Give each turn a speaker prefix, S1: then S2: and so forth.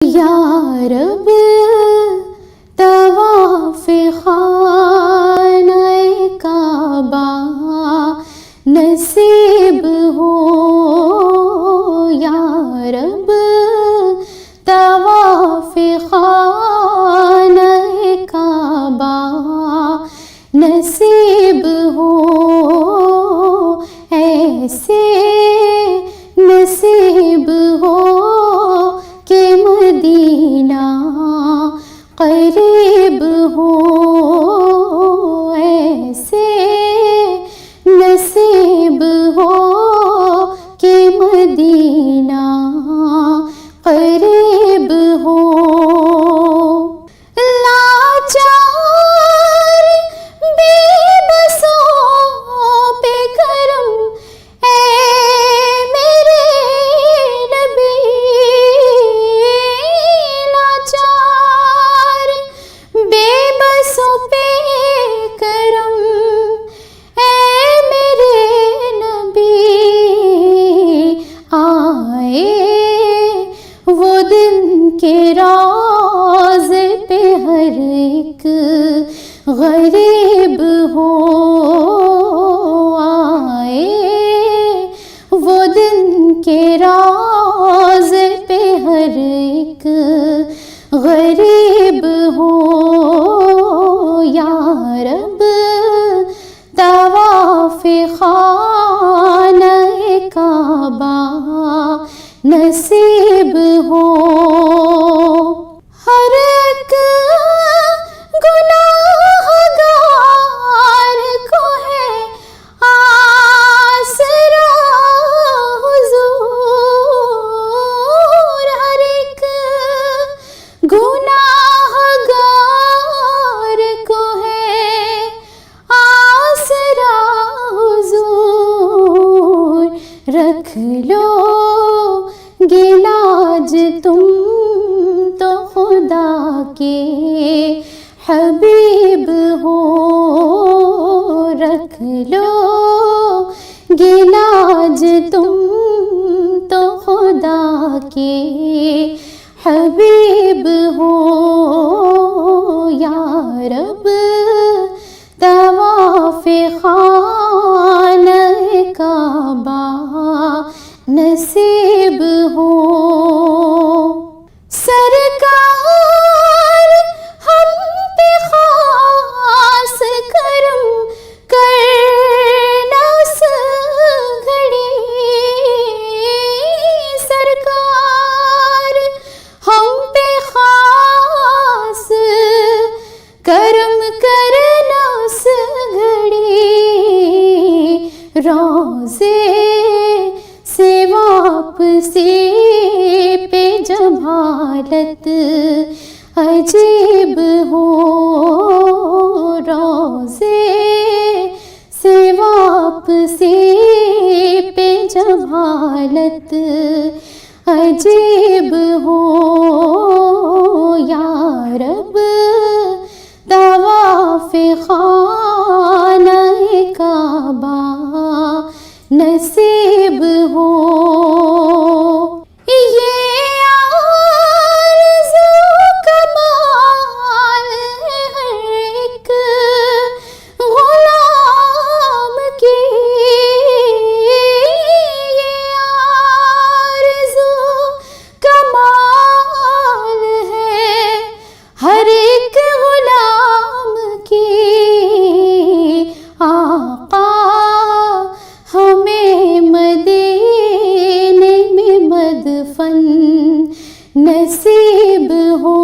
S1: یا رب طواف خانہ کعبہ نصیب ہو، یا رب طواف خانہ کعبہ نصیب ہو، ایسے نصیب ہو کہ مدینہ قریب ہو، ایسے نصیب ہو کہ مدینہ قریب ہو۔ لاچار بے بسوں پہ کرم اے میرے نبی، لاچار بے بسوں پہ کرم اے میرے نبی، آئے وہ دن کے روضے پہ ہر ایک غریب ہو، آئے وہ دن کے روضے پہ ہر ایک غریب ہو، یا رب طواف خانہ کعبہ نصیب ہو۔ ہر ایک گناہگار کو ہے آسرا حضور، ہر ایک گناہگار کو ہے آسرا حضور، رکھ لو گلاج تم تو خدا کے حبیب ہو، رکھ لو گلاج تم تو خدا کے حبیب ہو، یا رب طواف خانہ کعبہ نصیب ہو۔ سرکار ہم پہ خاص کرم کرنا اس گھڑی، سرکار ہم پہ خاص کرم کرنا اس گھڑی، روضے سے واپسی پہ جب حالت عجیب ہو، روضے سے واپسی پہ جب حالت عجیب ہو، یا رب طواف خانہ کعبہ نصیب ہو۔ نصیب ہو